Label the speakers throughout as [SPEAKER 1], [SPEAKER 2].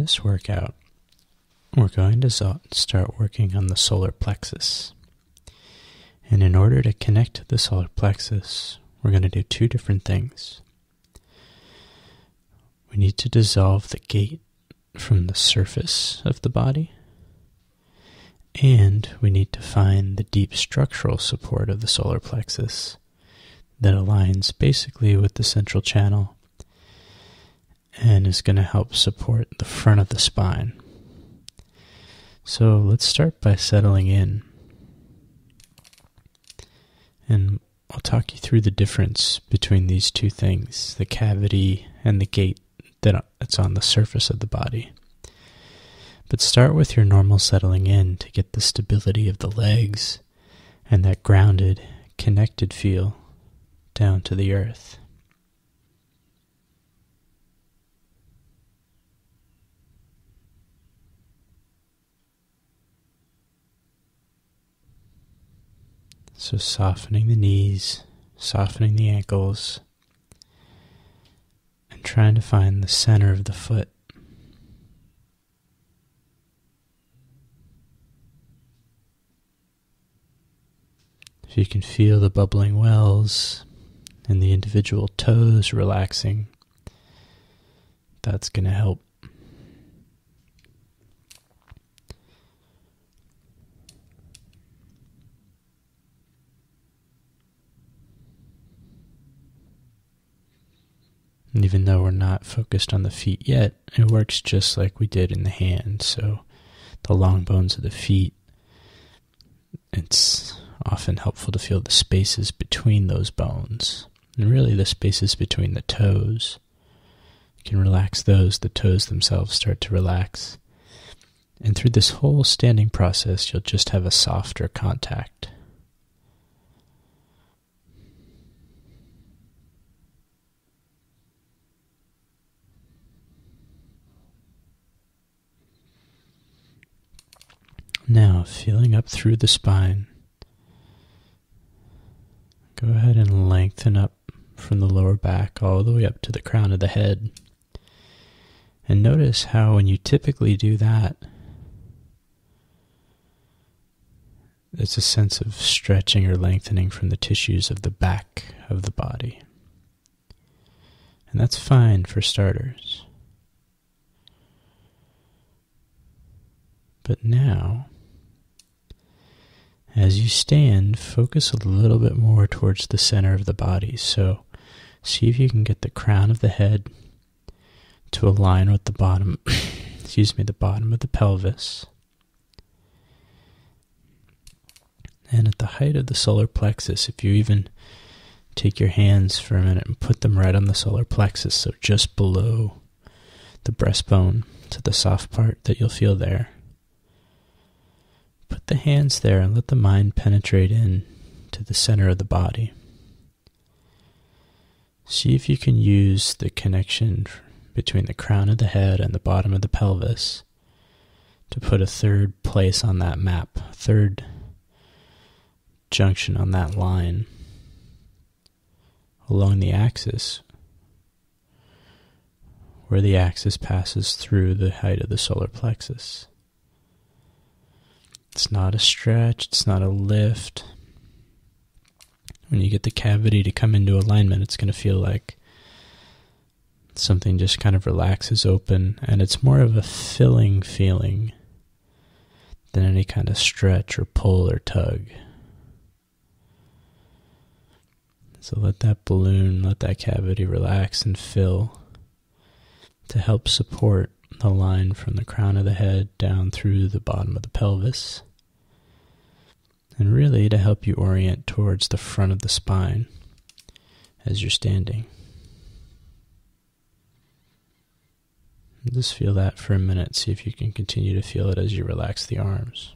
[SPEAKER 1] this workout, we're going to start working on the solar plexus. And in order to connect to the solar plexus, we're going to do two different things. We need to dissolve the gate from the surface of the body, and we need to find the deep structural support of the solar plexus that aligns basically with the central channel and is going to help support the front of the spine. So let's start by settling in. And I'll talk you through the difference between these two things, the cavity and the gate that's on the surface of the body. But start with your normal settling in to get the stability of the legs and that grounded, connected feel down to the earth. So softening the knees, softening the ankles, and trying to find the center of the foot. If you can feel the bubbling wells and the individual toes relaxing, that's going to help. And even though we're not focused on the feet yet, it works just like we did in the hand. So the long bones of the feet, it's often helpful to feel the spaces between those bones. And really the spaces between the toes. You can relax those, the toes themselves start to relax. And through this whole standing process, you'll just have a softer contact. Now, feeling up through the spine, go ahead and lengthen up from the lower back all the way up to the crown of the head. And notice how when you typically do that, there's a sense of stretching or lengthening from the tissues of the back of the body. And that's fine for starters. But now, as you stand, focus a little bit more towards the center of the body. So see if you can get the crown of the head to align with the bottom, the bottom of the pelvis. And at the height of the solar plexus, if you even take your hands for a minute and put them right on the solar plexus, so just below the breastbone to the soft part that you'll feel there. Put the hands there and let the mind penetrate in to the center of the body. See if you can use the connection between the crown of the head and the bottom of the pelvis to put a third place on that map, third junction on that line along the axis, where the axis passes through the height of the solar plexus. It's not a stretch, it's not a lift. When you get the cavity to come into alignment, it's going to feel like something just kind of relaxes open, and it's more of a filling feeling than any kind of stretch or pull or tug. So let that balloon, let that cavity relax and fill to help support the line from the crown of the head down through the bottom of the pelvis. And really to help you orient towards the front of the spine as you're standing. Just feel that for a minute. See if you can continue to feel it as you relax the arms.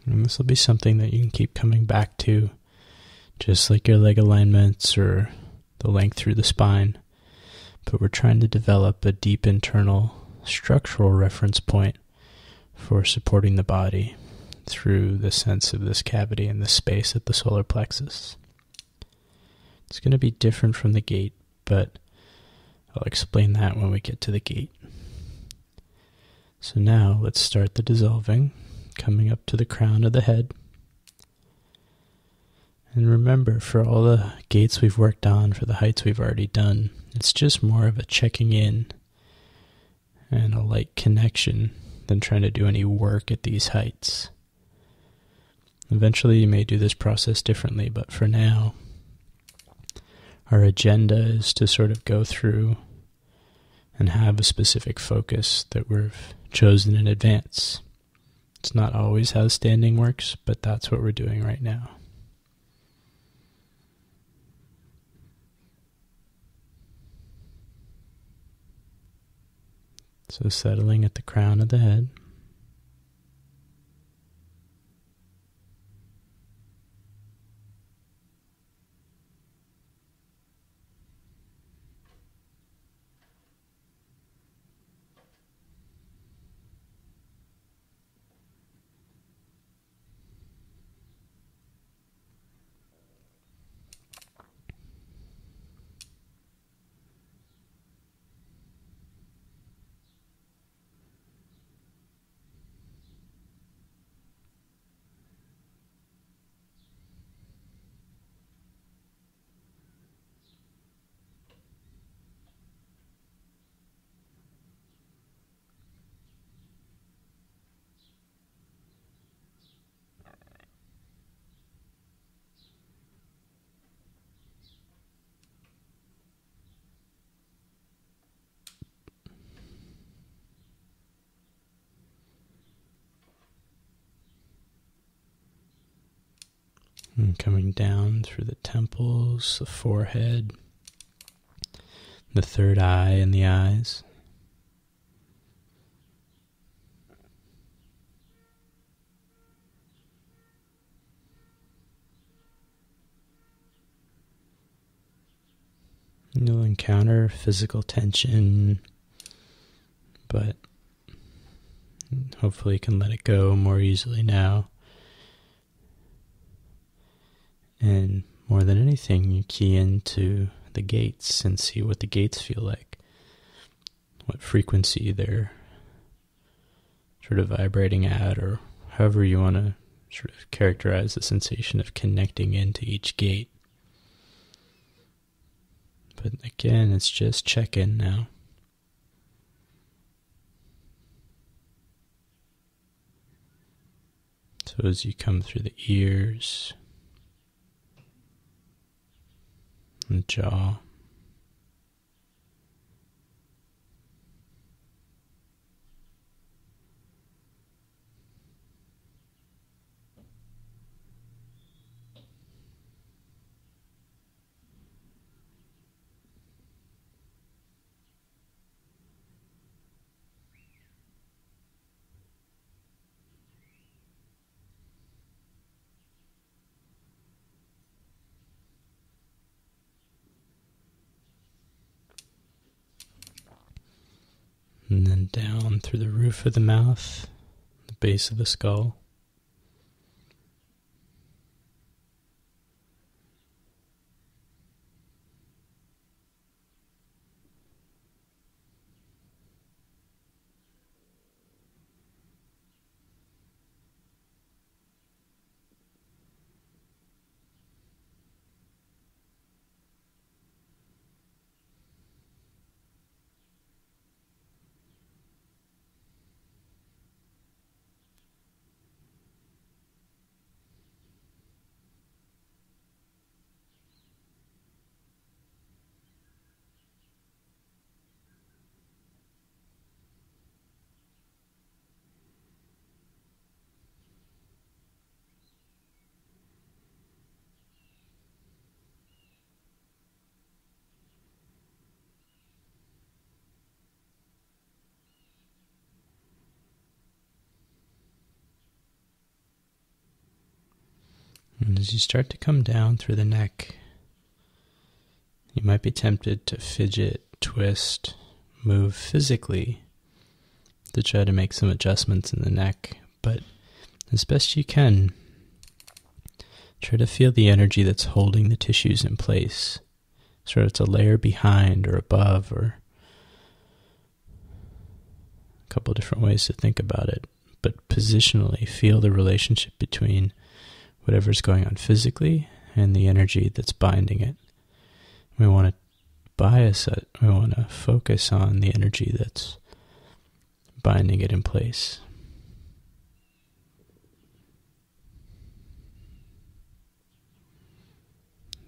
[SPEAKER 1] And this will be something that you can keep coming back to, just like your leg alignments or the length through the spine. But we're trying to develop a deep internal structural reference point for supporting the body through the sense of this cavity and the space at the solar plexus. It's going to be different from the gate, but I'll explain that when we get to the gate. So now let's start the dissolving, coming up to the crown of the head. And remember, for all the gates we've worked on, for the heights we've already done, it's just more of a checking in and a light connection than trying to do any work at these heights. Eventually you may do this process differently, but for now, our agenda is to sort of go through and have a specific focus that we've chosen in advance. It's not always how standing works, but that's what we're doing right now. So settling at the crown of the head. And coming down through the temples, the forehead, the third eye and the eyes. You'll encounter physical tension, but hopefully you can let it go more easily now. And more than anything, you key into the gates and see what the gates feel like, what frequency they're sort of vibrating at, or however you want to sort of characterize the sensation of connecting into each gate. But again, it's just check-in now. So as you come through the ears, the jaw, and then down through the roof of the mouth, the base of the skull. And as you start to come down through the neck, you might be tempted to fidget, twist, move physically to try to make some adjustments in the neck, but as best you can, try to feel the energy that's holding the tissues in place. Sort of it's a layer behind or above, or a couple different ways to think about it. But positionally, feel the relationship between whatever's going on physically and the energy that's binding it. We want to bias it. We want to focus on the energy that's binding it in place.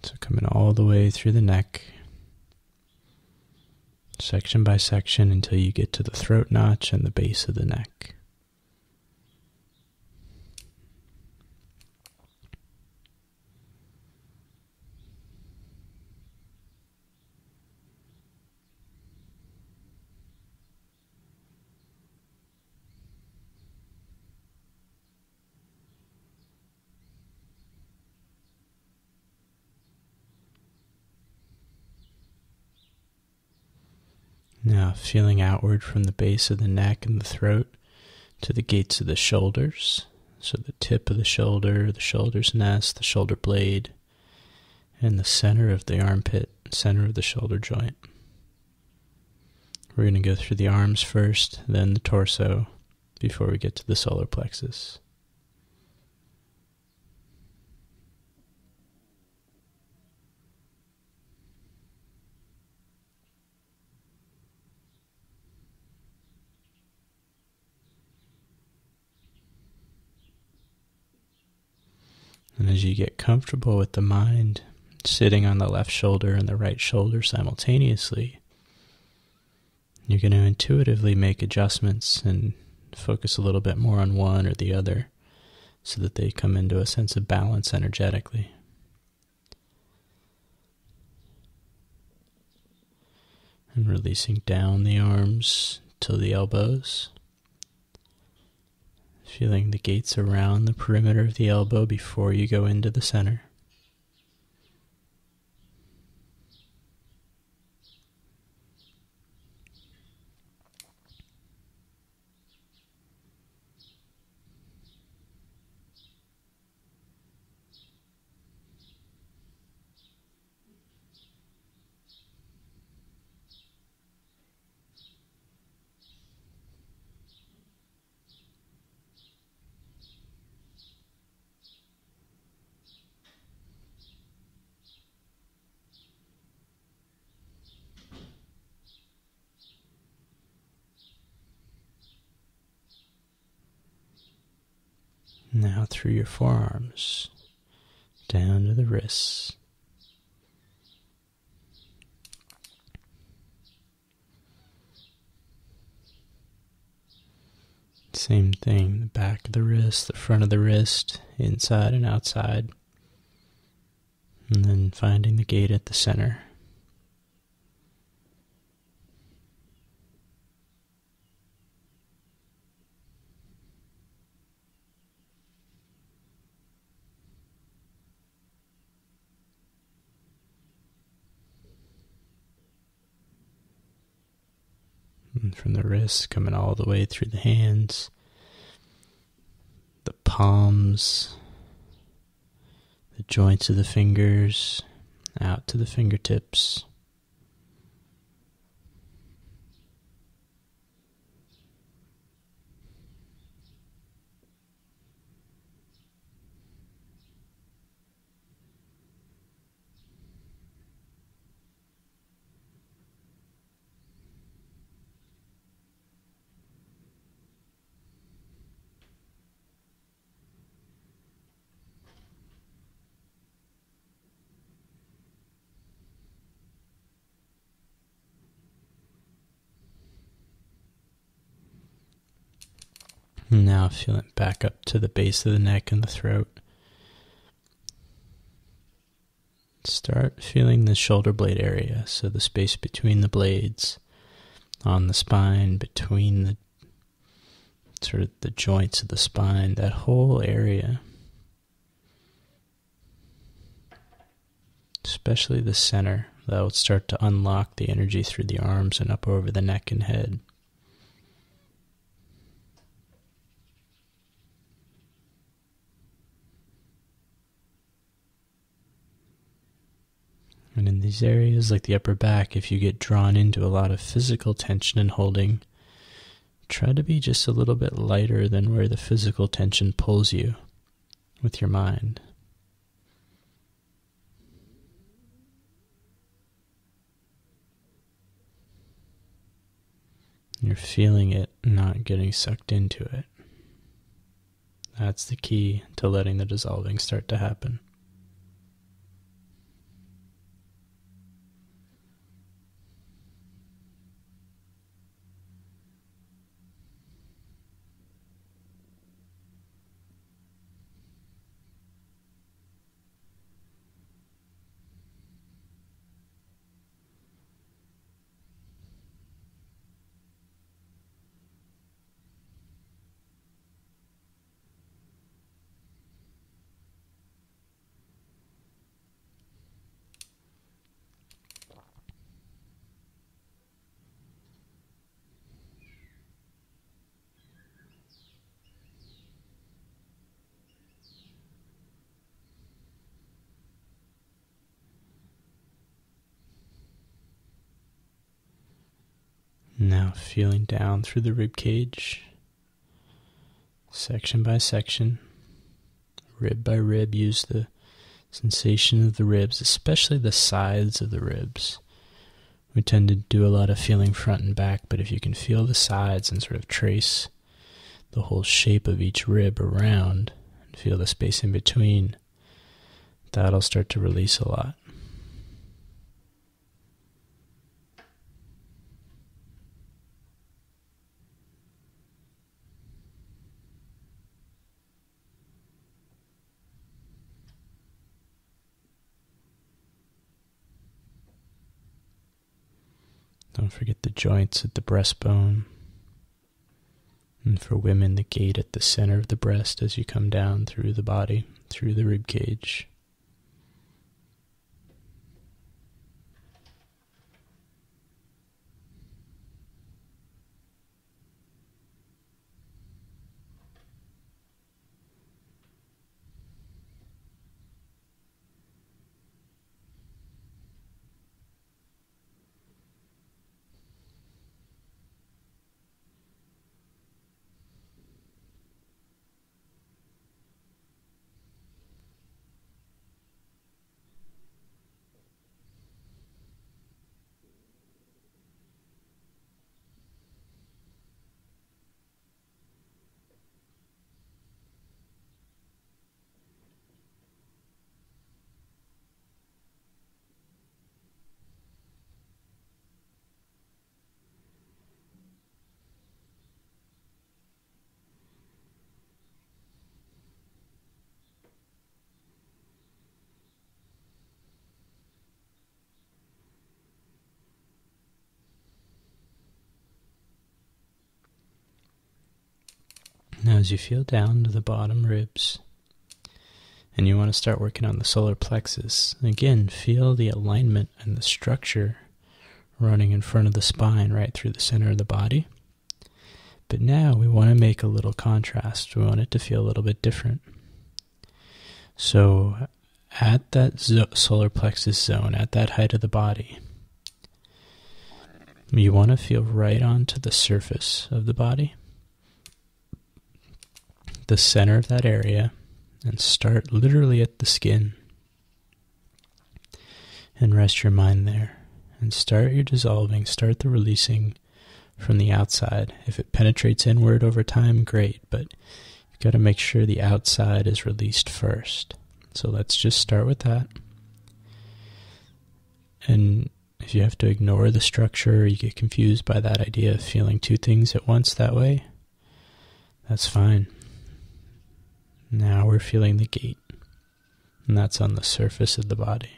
[SPEAKER 1] So coming all the way through the neck, section by section, until you get to the throat notch and the base of the neck. Now feeling outward from the base of the neck and the throat to the gates of the shoulders. So the tip of the shoulder's nest, the shoulder blade, and the center of the armpit, center of the shoulder joint. We're going to go through the arms first, then the torso, before we get to the solar plexus. And as you get comfortable with the mind sitting on the left shoulder and the right shoulder simultaneously, you're going to intuitively make adjustments and focus a little bit more on one or the other so that they come into a sense of balance energetically. And releasing down the arms to the elbows. Feeling the gates around the perimeter of the elbow before you go into the center. Now through your forearms, down to the wrists. Same thing, the back of the wrist, the front of the wrist, inside and outside. And then finding the gate at the center. And from the wrists, coming all the way through the hands, the palms, the joints of the fingers, out to the fingertips. Now feel it back up to the base of the neck and the throat. Start feeling the shoulder blade area, so the space between the blades, on the spine, between the sort of the joints of the spine, that whole area. especially the center. That will start to unlock the energy through the arms and up over the neck and head. And in these areas, like the upper back, if you get drawn into a lot of physical tension and holding, try to be just a little bit lighter than where the physical tension pulls you with your mind. You're feeling it, not getting sucked into it. That's the key to letting the dissolving start to happen. Now feeling down through the rib cage, section by section, rib by rib. Use the sensation of the ribs, especially the sides of the ribs. We tend to do a lot of feeling front and back, but if you can feel the sides and sort of trace the whole shape of each rib around and feel the space in between, that'll start to release a lot. Don't forget the joints at the breastbone. And for women, the gate at the center of the breast as you come down through the body, through the rib cage. Now as you feel down to the bottom ribs, and you want to start working on the solar plexus, again, feel the alignment and the structure running in front of the spine right through the center of the body. But now we want to make a little contrast. We want it to feel a little bit different. So at that solar plexus zone, at that height of the body, you want to feel right onto the surface of the body, the center of that area, and start literally at the skin. And rest your mind there. And start your dissolving, start the releasing from the outside. If it penetrates inward over time, great, but you've got to make sure the outside is released first. So let's just start with that. And if you have to ignore the structure, you get confused by that idea of feeling two things at once that way, that's fine. Now we're feeling the gate, and that's on the surface of the body.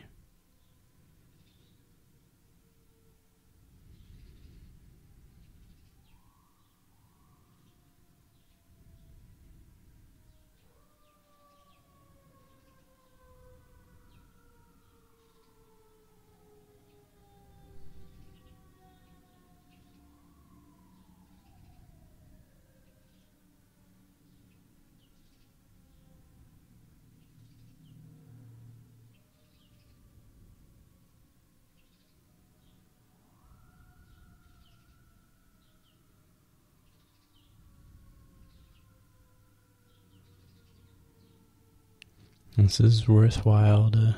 [SPEAKER 1] This is worthwhile to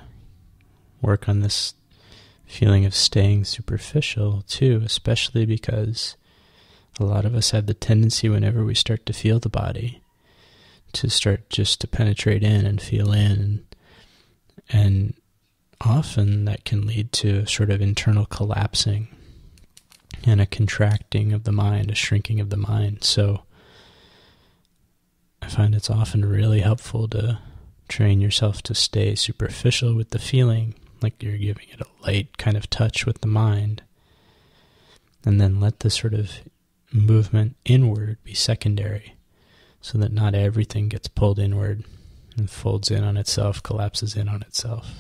[SPEAKER 1] work on this feeling of staying superficial too, especially because a lot of us have the tendency whenever we start to feel the body to start just to penetrate in and feel in. And often that can lead to a sort of internal collapsing and a contracting of the mind, a shrinking of the mind. So I find it's often really helpful to train yourself to stay superficial with the feeling, like you're giving it a light kind of touch with the mind, and then let the sort of movement inward be secondary, so that not everything gets pulled inward and folds in on itself, collapses in on itself.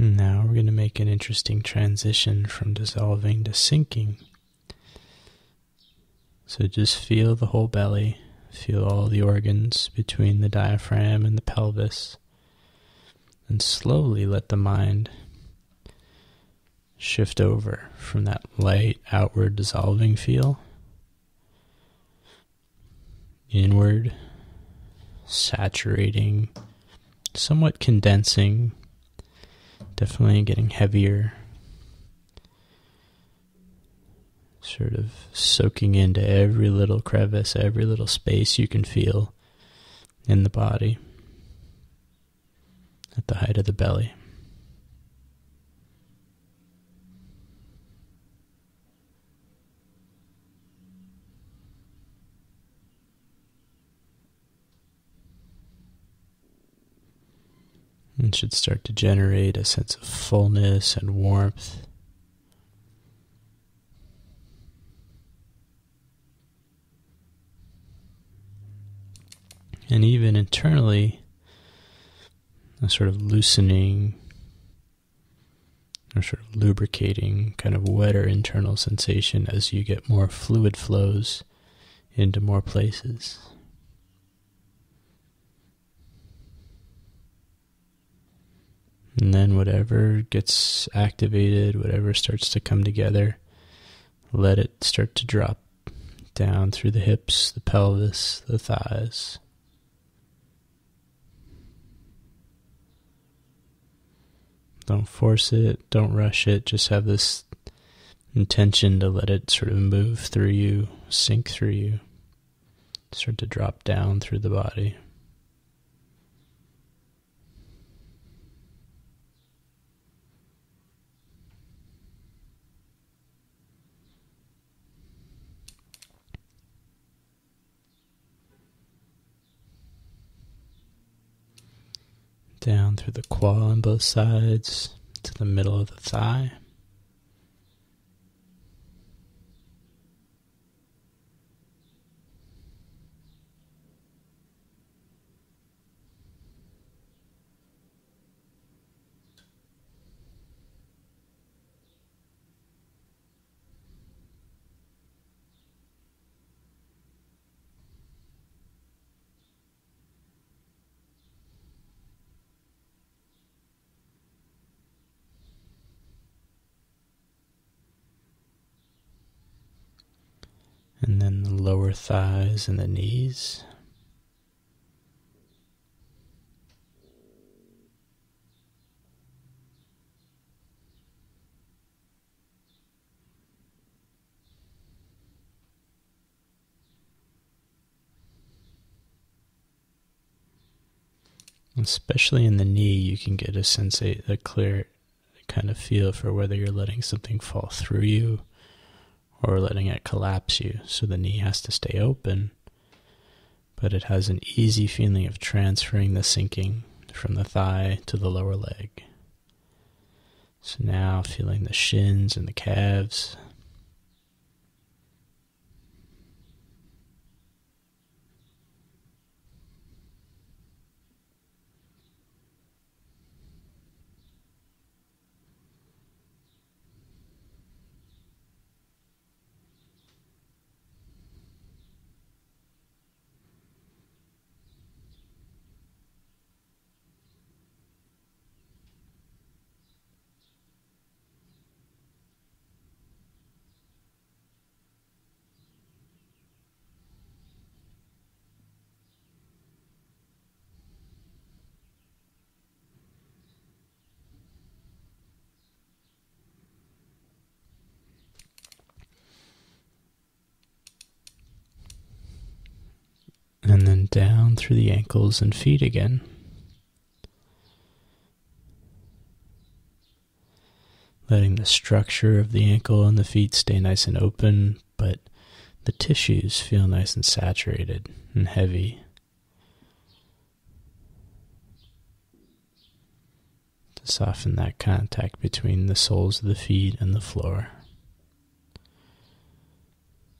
[SPEAKER 1] Now we're going to make an interesting transition from dissolving to sinking. So just feel the whole belly, feel all the organs between the diaphragm and the pelvis, and slowly let the mind shift over from that light outward dissolving feel inward, saturating, somewhat condensing, definitely getting heavier, sort of soaking into every little crevice, every little space you can feel in the body at the height of the belly. And should start to generate a sense of fullness and warmth. And even internally, a sort of loosening or sort of lubricating, kind of wetter internal sensation as you get more fluid flows into more places. And then whatever gets activated, whatever starts to come together, let it start to drop down through the hips, the pelvis, the thighs. Don't force it, don't rush it, just have this intention to let it sort of move through you, sink through you, start to drop down through the body. Down through the quad on both sides to the middle of the thigh. And then the lower thighs and the knees. Especially in the knee, you can get a clear kind of feel for whether you're letting something fall through you or letting it collapse you so the knee has to stay open, but it has an easy feeling of transferring the sinking from the thigh to the lower leg. So now feeling the shins and the calves. And then down through the ankles and feet again. Letting the structure of the ankle and the feet stay nice and open, but the tissues feel nice and saturated and heavy. To soften that contact between the soles of the feet and the floor.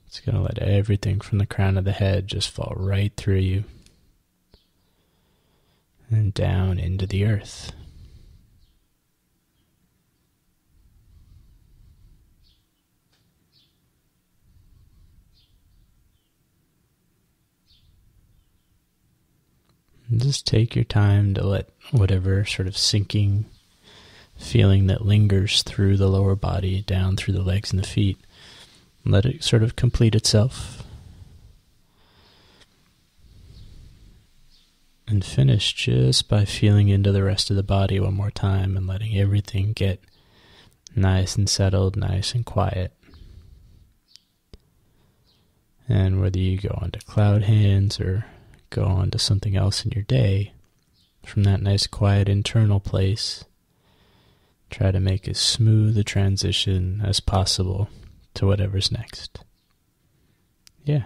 [SPEAKER 1] It's going to let everything from the crown of the head just fall right through you and down into the earth. And just take your time to let whatever sort of sinking feeling that lingers through the lower body, down through the legs and the feet, let it sort of complete itself. And finish just by feeling into the rest of the body one more time and letting everything get nice and settled, nice and quiet. And whether you go onto cloud hands or go on to something else in your day, from that nice quiet internal place, try to make as smooth a transition as possible to whatever's next. Yeah.